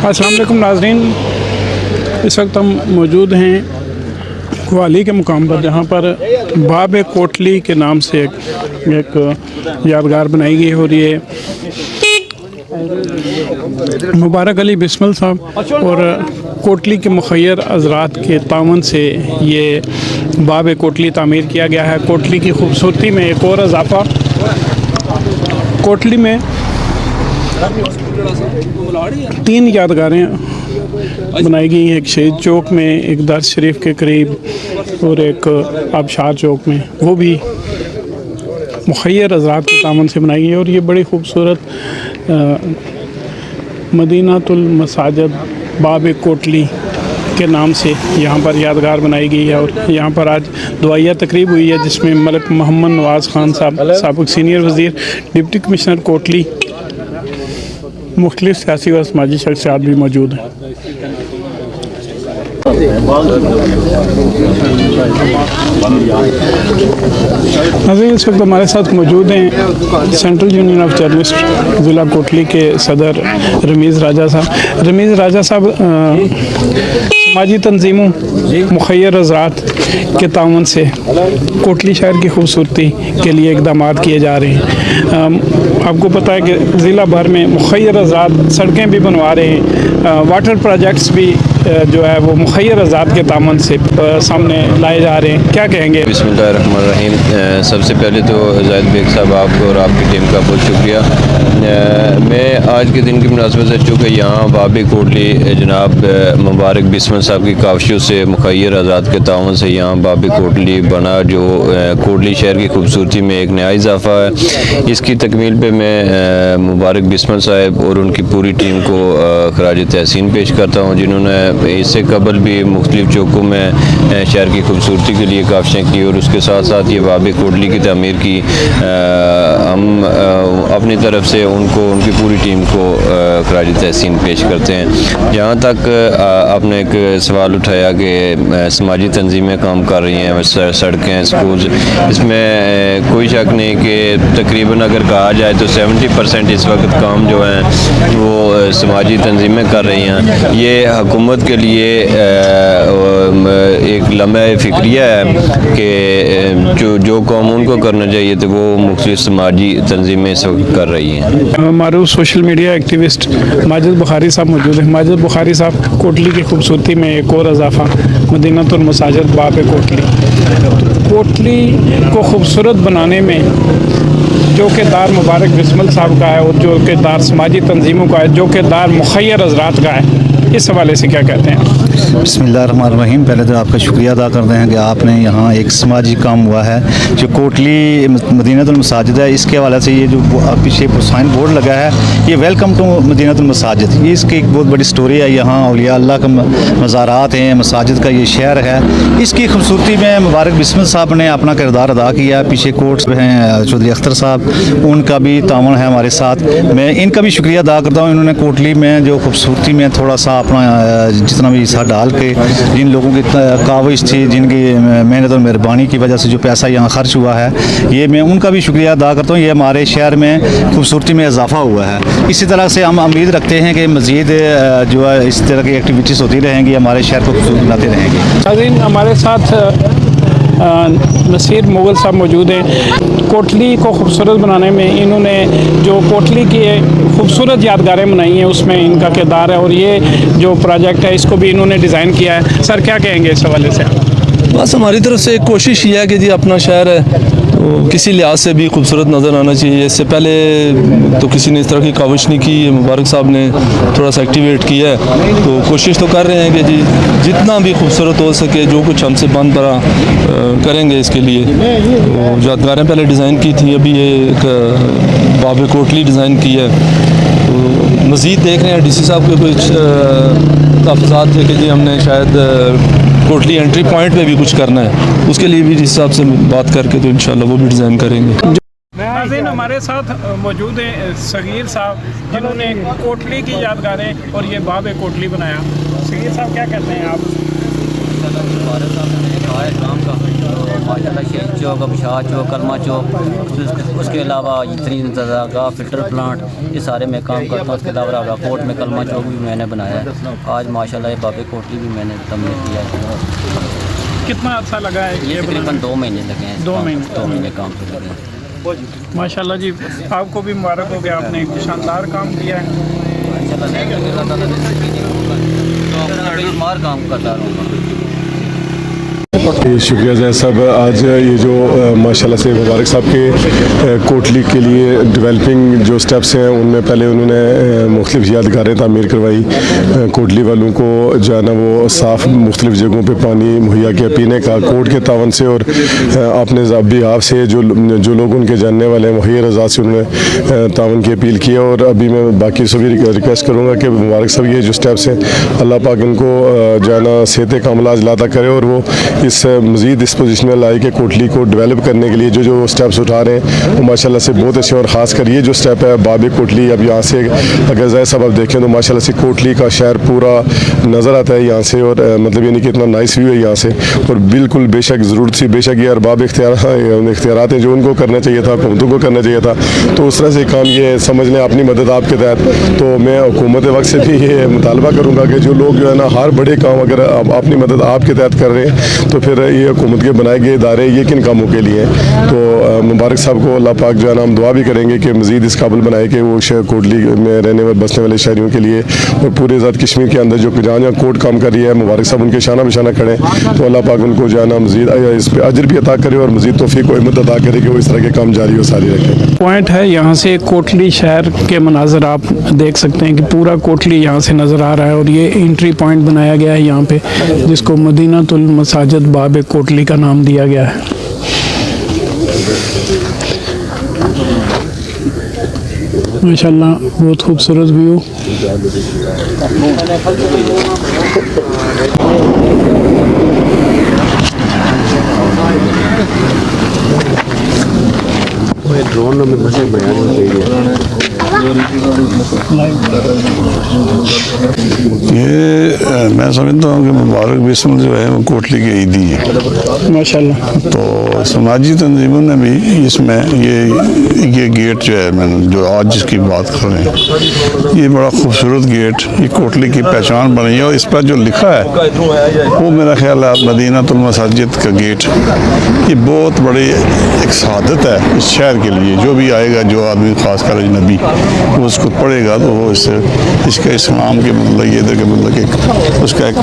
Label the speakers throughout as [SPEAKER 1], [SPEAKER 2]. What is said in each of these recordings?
[SPEAKER 1] अस्सलाम वालेकुम नाज़रीन, इस वक्त हम मौजूद हैं कोहाली के मुकाम पर, जहाँ पर बाब कोटली के नाम से एक यादगार बनाई गई और ये मुबारक अली बिस्मिल साहब और कोटली के मुखय्यर हज़रात के तावन से ये बाब कोटली तामीर किया गया है। कोटली की खूबसूरती में एक और इजाफ़ा, कोटली में 3 यादगारें बनाई गई हैं, एक शहीद चौक में, एक दरस शरीफ के करीब और एक आबशार चौक में, वो भी मुखय्यर हज़रात के तावन से बनाई गई है। और ये बड़ी खूबसूरत मदीनातुल मसाजिद बाब कोटली के नाम से यहाँ पर यादगार बनाई गई है। और यहाँ पर आज दुआया तकरीब हुई है, जिसमें मलिक मोहम्मद नवाज़ खान साहब, साबिक़ सीनियर वज़ीर, डिप्टी कमिश्नर कोटली, मुख्तलिफ़ सियासी व समाजी शख्सियात भी मौजूद हैं। नाज़रीन, इस वक्त हमारे साथ मौजूद हैं सेंट्रल यूनियन ऑफ जर्नलिस्ट ज़िला कोटली के सदर रमीज़ राजा साहब। रमीज़ राजा साहब, समाजी तंजीमों, मुखय्यर हज़रात के तावन से कोटली शहर की खूबसूरती के लिए इक़दाम किए जा रहे हैं। आपको पता है कि ज़िला भर में मुखय्यर हज़रात सड़कें भी बनवा रहे हैं, वाटर प्रोजेक्ट्स भी जो है वो मुखय्यर हज़रात के तावन से सामने लाए जा रहे हैं। क्या कहेंगे?
[SPEAKER 2] बिस्मिल्लाहिर्रहमानिर्रहीम। सबसे पहले तो ज़ाहिद बेग साहब, आपको और आपकी टीम का बहुत शुक्रिया। मैं आज के दिन की मुनासिबत से, चूँकि यहाँ बाब कोटली जनाब मुबारक बिस्मिल साहब की काविशों से मुखय्यर हज़रात के तावन से यहाँ बाब कोटली बना, जो कोटली शहर की खूबसूरती में एक नया इजाफ़ा है। इसकी तकमील पे मैं मुबारक बिस्मिल साहब और उनकी पूरी टीम को खराज तहसीन पेश करता हूँ, जिन्होंने इससे कबल भी मुख्तलिफ चौकों में शहर की खूबसूरती के लिए काविशें की और उसके साथ साथ ये बाब कोटली की तामीर की। हम अपनी तरफ से उनको, उनकी पूरी टीम को खराज तहसीन पेश करते हैं। जहाँ तक आपने एक सवाल उठाया कि समाजी तंजीमें काम कर रही हैं, सड़कें, स्कूल, इसमें कोई शक नहीं कि तकरीबन अगर कहा जाए तो 70% इस वक्त काम जो है वो समाजी तंजीमें कर रही हैं। ये हुकूमत के लिए एक लम्हे फ़िक्रिया है कि जो काम उनको करना चाहिए तो वो मुख्तलिफ समाजी तंजीमें इस वक्त कर रही हैं।
[SPEAKER 1] मारूफ social media activist Majid Bukhari साहब मौजूद हैं। माजिद बुखारी साहब, कोटली की खूबसूरती में एक और इजाफ़ा, मदीनातुल मसाजिद बाब कोटली। कोटली को खूबसूरत बनाने में जो किरदार मुबारक बिस्मिल साहब का है और जो किरदार समाजी तंजीमों का है, जो किरदार मुखय्यर हज़रात का है, इस हवाले से क्या कहते हैं?
[SPEAKER 3] बिस्मिल्लाहिर्रहमानिर्रहीम। पहले तो आपका शुक्रिया अदा करते हैं कि आपने यहाँ एक समाजी काम हुआ है जो कोटली मदीनातुल मसाजिद है, इसके हवाले से ये जो पीछे साइन बोर्ड लगा है, ये वेलकम टू मदीनातुल मसाजिद, ये इसकी एक बहुत बड़ी स्टोरी है। यहाँ औलिया अल्लाह का मज़ारात हैं, मसाजिद का ये शहर है। इसकी खूबसूरती में मुबारक बिस्मिल साहब ने अपना किरदार अदा किया। पीछे कोर्ट्स हैं चौधरी अख्तर साहब, उनका भी तावन है हमारे साथ। मैं इनका भी शुक्रिया अदा करता हूँ, इन्होंने कोटली में जो खूबसूरती में थोड़ा सा अपना जितना भी हिस्सा डाल के, जिन लोगों की काविश थी, जिनकी मेहनत और मेहरबानी की वजह से जो पैसा यहाँ खर्च हुआ है, ये मैं उनका भी शुक्रिया अदा करता हूँ। ये हमारे शहर में खूबसूरती में इजाफ़ा हुआ है। इसी तरह से हम उम्मीद रखते हैं कि मज़ीद जो है इस तरह की एक्टिविटीज़ होती रहेंगी, हमारे शहर को खूबसूरत बनाते रहेंगे।
[SPEAKER 1] नाज़रीन, हमारे साथ नसीर मुग़ल साहब मौजूद हैं। कोटली को खूबसूरत बनाने में इन्होंने जो कोटली की खूबसूरत यादगारें बनाई हैं, उसमें इनका किरदार है और ये जो प्रोजेक्ट है इसको भी इन्होंने डिज़ाइन किया है। सर, क्या कहेंगे इस हवाले से?
[SPEAKER 4] बस हमारी तरफ से कोशिश ये है कि जी अपना शहर है तो किसी लिहाज से भी खूबसूरत नज़र आना चाहिए। इससे पहले तो किसी ने इस तरह की काविश नहीं की, मुबारक साहब ने थोड़ा सा एक्टिवेट किया है, तो कोशिश तो कर रहे हैं कि जी जितना भी खूबसूरत हो सके, जो कुछ हमसे बन पड़ा करेंगे इसके लिए। तो यादगारें पहले डिज़ाइन की थी, अभी ये एक बाब कोटली डिज़ाइन की है। तो मज़ीद देख रहे हैं DC साहब के कुछ तहफ़्फ़ुज़ात थे कि जी हमने शायद कोटली एंट्री पॉइंट पे भी कुछ करना है, उसके लिए भी DC साहब से बात करके तो इंशाल्लाह वो भी डिज़ाइन करेंगे।
[SPEAKER 1] नाज़रीन, हमारे साथ मौजूद हैं सगीर साहब, जिन्होंने कोटली की यादगारें और ये बाब कोटली बनाया। सगीर साहब, क्या कहते हैं आप?
[SPEAKER 5] माशाल्लाह چوک، ابشار چوک، کلمہ چوک، اس کے علاوہ ترین انتظارگاہ، فلٹر پلانٹ، یہ سارے میں کام کرتا ہوں. اس کے علاوہ راولاکوٹ میں کلمہ چوک بھی میں نے بنایا ہے. آج ماشاءاللہ یہ بابے کوٹلی بھی میں نے تعمیر کیا ہے.
[SPEAKER 1] کتنا عرصہ لگا ہے
[SPEAKER 5] یہ تقریباً 2 مہینے لگے ہیں.
[SPEAKER 1] 2 مہینے
[SPEAKER 5] 2 مہینے کام سے لگے ہیں.
[SPEAKER 1] ماشاءاللہ جی، آپ کو بھی مبارک ہو گیا، آپ نے ایک شاندار کام کیا ہے.
[SPEAKER 5] اللہ تعالیٰ نے بے شمار کام کرتا رہوں.
[SPEAKER 6] شکریہ زید صاحب. آج یہ جو ماشاءاللہ سے مبارک صاحب کے کوٹلی کے لیے ڈیولپنگ جو سٹیپس ہیں، ان میں پہلے انہوں نے مختلف یادگاریں تعمیر کروائی. کوٹلی والوں کو جو ہے نا وہ صاف مختلف جگہوں پہ پانی مہیا کیا پینے کا کوٹ کے تعاون سے، اور اپنے ذاتی آپ سے جو لوگ ان کے جاننے والے ہیں مہیا رضا سے انہوں نے تعاون کی اپیل کیا. اور ابھی میں باقی سبھی ریکویسٹ کروں گا کہ مبارک صاحب یہ جو سٹیپس ہیں اللہ پاک ان کو جو ہے نا صحت کاملہ عطا کرے، اور وہ مزید اس پوزیشن میں لائے کہ کوٹلی کو ڈیولپ کرنے کے لیے جو سٹیپس اٹھا رہے ہیں وہ ماشاءاللہ سے بہت اچھے. اور خاص کر یہ جو سٹیپ ہے بابے کوٹلی، اب یہاں سے اگر زید صاحب آپ دیکھیں تو ماشاءاللہ سے کوٹلی کا شہر پورا نظر آتا ہے یہاں سے، اور مطلب یعنی کہ اتنا نائس ویو ہے یہاں سے. اور بالکل بے شک ضرورت تھی، بے شک یہ ارباب اختیارات ہیں جو ان کو کرنا چاہیے تھا، حکومتوں کو کرنا چاہیے تھا. تو اس طرح سے کام یہ سمجھ لیں اپنی مدد آپ کے تحت. تو میں حکومت وقت سے بھی یہ مطالبہ کروں گا کہ جو لوگ جو ہے نا ہر بڑے کام اگر اپنی مدد آپ کے تحت کر رہے ہیں تو پھر یہ حکومت کے بنائے گئے ادارے یہ کن کاموں کے لیے ہیں. تو مبارک صاحب کو اللہ پاک جو ہے نا ہم دعا بھی کریں گے کہ مزید اس قابل بنائے کہ وہ کوٹلی میں رہنے والے بسنے والے شہریوں کے لیے اور پورے آزاد کشمیر کے اندر جو جہاں کوٹ کام کر رہی ہے مبارک صاحب ان کے شانہ بشانہ کھڑے. تو اللہ پاک ان کو جو ہے نا مزید اس پہ اجر بھی عطا کرے اور مزید توفیق و ہمت عطا کرے کہ وہ اس طرح کے کام جاری و ساری رکھیں.
[SPEAKER 1] پوائنٹ ہے یہاں سے کوٹلی شہر کے مناظر آپ دیکھ سکتے ہیں کہ پورا کوٹلی یہاں سے نظر آ رہا ہے. اور یہ انٹری پوائنٹ بنایا گیا ہے یہاں پہ جس کو مدینہ المساجد باب کوٹلی کا نام دیا گیا ہے. ماشاءاللہ بہت خوبصورت ویو.
[SPEAKER 7] یہ میں سمجھتا ہوں کہ مبارک بسمل جو ہے وہ کوٹلی کی عیدی ہے
[SPEAKER 1] ماشاءاللہ.
[SPEAKER 7] تو سماجی تنظیموں نے بھی اس میں یہ گیٹ جو ہے میں جو آج جس کی بات کر رہے ہیں یہ بڑا خوبصورت گیٹ یہ کوٹلی کی پہچان بنی ہے. اور اس پر جو لکھا ہے وہ میرا خیال ہے مدینہ المساجد کا گیٹ یہ بہت بڑی ایک سعادت ہے اس شہر کے لیے. جو بھی آئے گا جو آدمی خاص کر اجنبی وہ اس کو پڑھے گا تو وہ اس کا اسلام کے مطلب یہ کہ مطلب اس کا ایک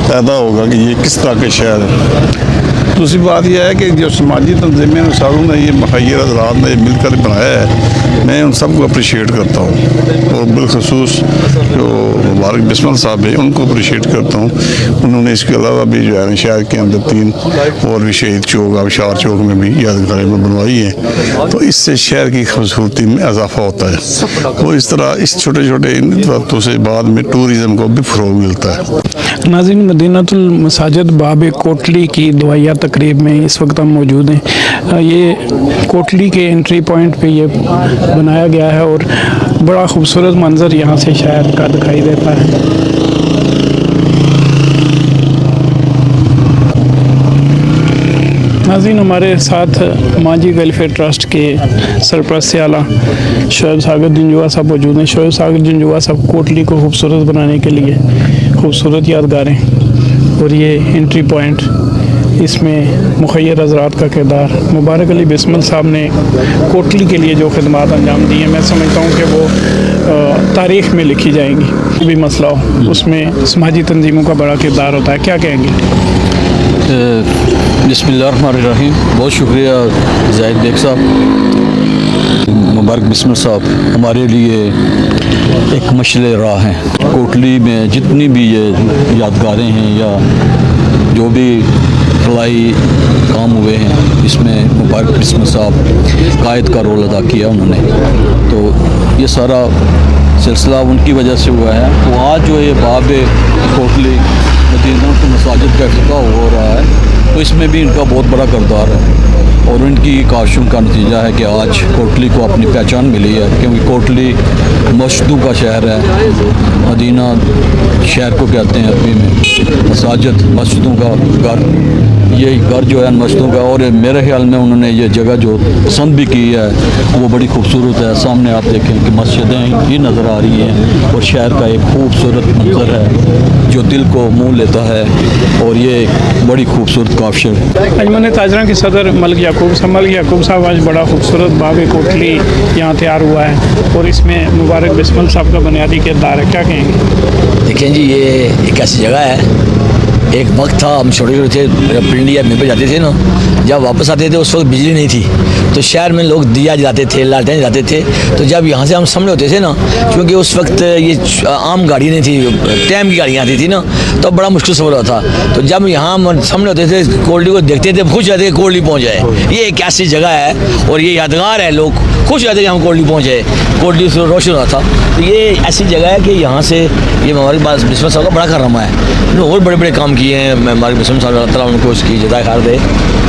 [SPEAKER 7] پیدا ہوگا کہ یہ کس طرح کے شہر ہے. دوسری بات یہ ہے کہ جو سماجی تنظیمیں ساروں نے یہ مخیر حضرات نے مل کر بنایا ہے میں ان سب کو اپریشیٹ کرتا ہوں. اور بالخصوص جو مبارک بسمل صاحب ہیں ان کو اپریشیٹ کرتا ہوں. انہوں نے اس کے علاوہ بھی جو ہے شہر کے اندر 3 اور بھی شہید چوک ابشار چوک میں بھی یادگاریں بنوائی ہیں. تو اس سے شہر کی خوبصورتی میں اضافہ ہوتا ہے. وہ اس طرح اس چھوٹے چھوٹے وقتوں سے بعد میں ٹورزم کو بھی فروغ ملتا ہے.
[SPEAKER 1] ناظرین مدینہ المساجد باب کوٹلی کی دعائیہ تقریب میں اس وقت ہم موجود ہیں. یہ کوٹلی کے انٹری پوائنٹ پہ یہ بنایا گیا ہے اور بڑا خوبصورت منظر یہاں سے شہر کا دکھائی دیتا ہے. ناظرین ہمارے ساتھ ماجی ویلفیئر ٹرسٹ کے سرپرست اعلیٰ شعیب ساگر جنجوا صاحب موجود ہیں. شعیب ساگر جنجوا صاحب کوٹلی کو خوبصورت بنانے کے لیے خوبصورت یادگاریں اور یہ انٹری پوائنٹ اس میں مخیر حضرات کا کردار. مبارک علی بسمل صاحب نے کوٹلی کے لیے جو خدمات انجام دی ہیں میں سمجھتا ہوں کہ وہ تاریخ میں لکھی جائیں گی. بھی مسئلہ ہو اس میں سماجی تنظیموں کا بڑا کردار ہوتا ہے. کیا کہیں گے؟
[SPEAKER 8] بسم اللہ الرحمن الرحیم. بہت شکریہ زاہد بیگ صاحب. مبارک بسمل صاحب ہمارے لیے ایک مشعل راہ ہیں. کوٹلی میں جتنی بھی یہ یادگاریں ہیں یا جو بھی فلاحی کام ہوئے ہیں اس میں مبارک بسمل صاحب قائد کا رول ادا کیا انہوں نے. تو یہ سارا سلسلہ ان کی وجہ سے ہوا ہے. تو آج جو یہ باب کوٹلی مدینہ المساجد کا افتتاح ہو رہا ہے تو اس میں بھی ان کا بہت بڑا کردار ہے. اور ان کی کاشوں کا نتیجہ ہے کہ آج کوٹلی کو اپنی پہچان ملی ہے. کیونکہ کوٹلی مسجدوں کا شہر ہے. مدینہ شہر کو کہتے ہیں عربی میں، مساجد مسجدوں کا گھر. ये घर जो है मस्तों का, और मेरे ख्याल में उन्होंने ये जगह जो पसंद भी की है वो बड़ी खूबसूरत है। सामने आप देखें कि मस्जिदें ही नज़र आ रही हैं और शहर का एक खूबसूरत मंजर है जो दिल को मोह लेता है, और ये बड़ी खूबसूरत काफिश है।
[SPEAKER 1] अंजुमन ताजरा के सदर मलिक याकूब साहब आज बड़ा खूबसूरत बाब कोटली यहाँ तैयार हुआ है और इसमें मुबारक बिस्मिल साहब का बुनियादी किरदार है, क्या कहेंगे?
[SPEAKER 9] देखें जी, ये एक ऐसी जगह है, एक वक्त था हम छोटे छोटे थे, पिंडी या में पे जाते थे ना, जब वापस आते थे उस वक्त बिजली नहीं थी, तो शहर में लोग दिया जलाते थे, लालटेन जलाते थे। तो जब यहाँ से हम सामने होते थे ना, क्योंकि उस वक्त ये आम गाड़ी नहीं थी, टैम की गाड़ियाँ आती थी ना, तो बड़ा मुश्किल सफर होता था। तो जब यहाँ हम सामने होते थे, कोटली को देखते थे, खुश रहते थे कोटली पहुँच जाए। ये एक ऐसी जगह है और ये यादगार है, लोग खुश रहते थे हम कोटली पहुँचे, कोटली से रोशन हुआ था। तो ये ऐसी जगह है कि यहाँ से ये हमारे पास बिस्मिल साहब का बड़ा करम है, इन्होंने और बड़े बड़े काम किए हैं। मैं हमारे बिस्मिल साहब अल्लाह ताला उनको उसकी जज़ाए खैर दे,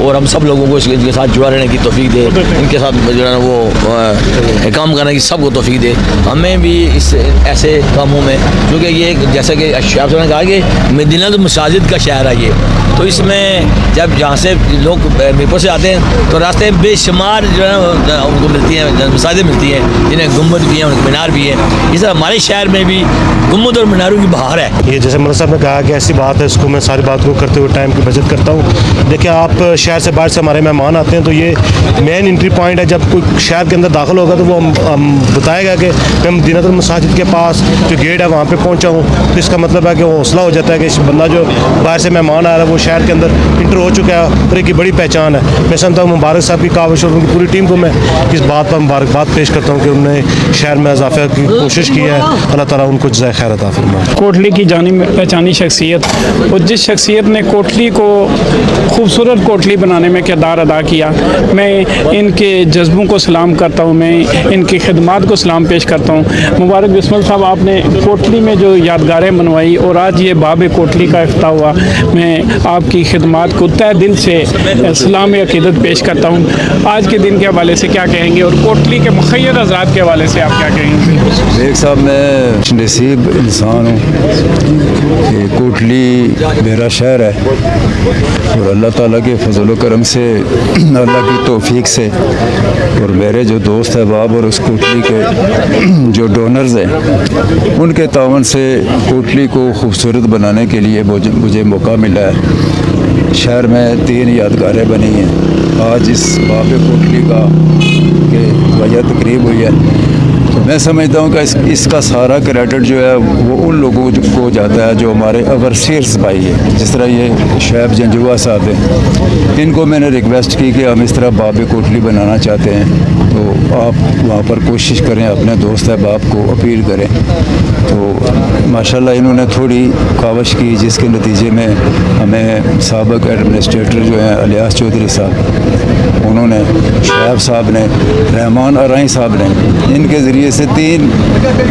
[SPEAKER 9] और हम सब लोगों को इनके साथ जुड़ा रहने की तौफीक दे, इनके साथ जो है वो काम करने की सबको तौफीक दे। हमें भी इस ऐसे कामों में, क्योंकि ये जैसे कि आप ने कहा कि मदीना तो मसाजिद का शहर है ये, तो इसमें जब जहाँ से लोग मीरपुर से आते हैं तो रास्ते में बेशुमार जो है उनको मिलती हैं, मसाजिद मिलती हैं, जिन्हें गुम्बद भी हैं, उनके मीनार भी हैं। इस तरह हमारे शहर में भी गुम्बद और मीनारों की बहार है।
[SPEAKER 10] ये जैसे मौलाना साहब ने कहा कि ऐसी बात है, इसको मैं सारी बात को करते हुए टाइम की बचत करता हूँ। देखिए, आप शहर से बाहर से हमारे मेहमान आते हैं तो ये मेन एंट्री पॉइंट है। जब कोई शहर के अंदर दाखिल होगा तो वो हम बताएगा कि मैं मदीनातुल मसाजिद के पास जो गेट है वहाँ पे पहुँचा हूँ, तो इसका मतलब है कि वो हौसला हो जाता है कि इस बंदा जो बाहर से मेहमान आ रहा है वो शहर के अंदर इंटर हो चुका है और एक बड़ी पहचान है। मैं समझता हूँ मुबारक साहब की काविश और उनकी पूरी टीम को मैं इस बात पर मुबारकबाद पेश करता हूँ कि उन्होंने शहर में इजाफे की कोशिश की है। अल्लाह ताला उनको जज़ाए खैर अता फरमाए।
[SPEAKER 1] कोटली की जानी पहचानी शख्सियत, और जिस शख्सियत ने कोटली को खूबसूरत कोटली बनाने में किरदार अदा किया, मैं इनके जज्बों को सलाम करता हूँ, मैं इनकी खिदमात को सलाम पेश करता हूँ। मुबारक बिस्मिल साहब, आपने कोटली में जो यादगारें बनवाई और आज ये बाब कोटली का इफ्ताह हुआ, मैं आपकी खिदमात को तहे दिल से सलाम अकीदत पेश करता हूँ। आज के दिन के हवाले से क्या कहेंगे और कोटली के मुखय्यद हज़रात के हवाले से आप क्या कहेंगे?
[SPEAKER 11] एक साहब, मैं नसीब इंसान हूँ कि कोटली मेरा शहर है और अल्लाह ताला के फजल व करम से, अल्लाह की तौफीक से, और मेरे जो दोस्त अहबाब और उस कोटली के जो डोनर्स हैं उनके तावन से कोटली को खूबसूरत बनाने के लिए मुझे मौका मिला है। शहर में 3 यादगारें बनी हैं। आज इस बाब कोटली का के वजह तकरीब हुई है, तो मैं समझता हूँ कि इसका सारा क्रेडिट जो है वो उन लोगों को जाता है जो हमारे ओवरसीयर्स भाई है। जिस तरह ये शैब जंजुआ साहब हैं, इनको मैंने रिक्वेस्ट की कि हम इस तरह बाब कोटली बनाना चाहते हैं, तो आप वहाँ पर कोशिश करें, अपने दोस्त अहबाब को अपील करें। तो माशाल्लाह इन्होंने थोड़ी काविश की, जिसके नतीजे में हमें साबिक एडमिनिस्ट्रेटर जो हैं अलियास चौधरी साहब, उन्होंने शैब साहब ने, रहमान अराई साहब ने, इनके ज़रिए से 3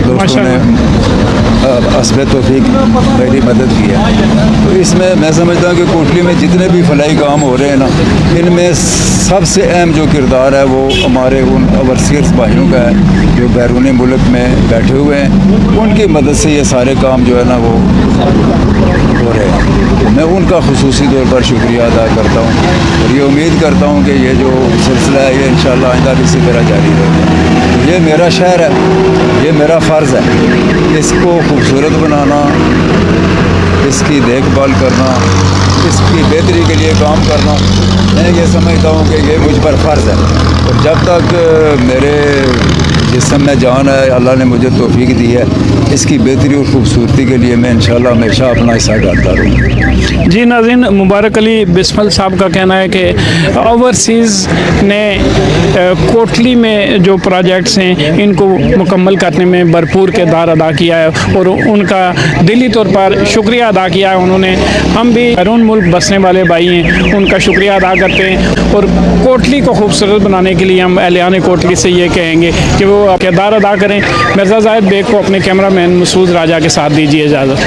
[SPEAKER 11] दोस्तों ने हस्ब तौफीक मेरी मदद की है। तो इसमें मैं समझता हूँ कि कोटली में जितने भी फलाई काम हो रहे हैं ना, इनमें सबसे अहम जो किरदार है वो हमारे उन ओवरसीयर्स भाइयों का है जो बैरून मुल्क में बैठे हुए हैं। उनकी मदद से ये सारे काम जो है ना वो हो रहे हैं। मैं उनका खुसूसी तौर पर शुक्रिया अदा करता हूँ और ये उम्मीद करता हूँ कि ये जो सिलसिला है ये इंशाअल्लाह आइंदा भी इसी तरह जारी रहेगा। ये मेरा शहर है, ये मेरा फ़र्ज़ है, इसको खूबसूरत बनाना, इसकी देखभाल करना, इसकी बेहतरी के लिए काम करना, मैं ये समझता हूँ कि ये मुझ पर फ़र्ज़ है। और जब तक मेरे जिस्म में जान है, अल्लाह ने मुझे तौफीक दी है, इसकी बेहतरी और खूबसूरती के लिए मैं इंशाअल्लाह हमेशा अपना हिस्सा डालता रहूँगा।
[SPEAKER 1] जी नाज़रीन, मुबारक अली बिस्मिल साहब का कहना है कि ओवरसीज़ ने कोटली में जो प्रोजेक्ट्स हैं इनको मुकम्मल करने में भरपूर किरदार अदा किया है और उनका दिली तौर पर शुक्रिया अदा किया है उन्होंने। हम भी बैरून मुल्क बसने वाले भाई हैं, उनका शुक्रिया अदा करते हैं और कोटली को खूबसूरत बनाने के लिए हम अहलियान कोटली से ये कहेंगे कि वो किरदार अदा करें। मिर्ज़ा ज़ाहिद बेग को अपने कैमरा मैन मसूद राजा के साथ दीजिए इजाज़त।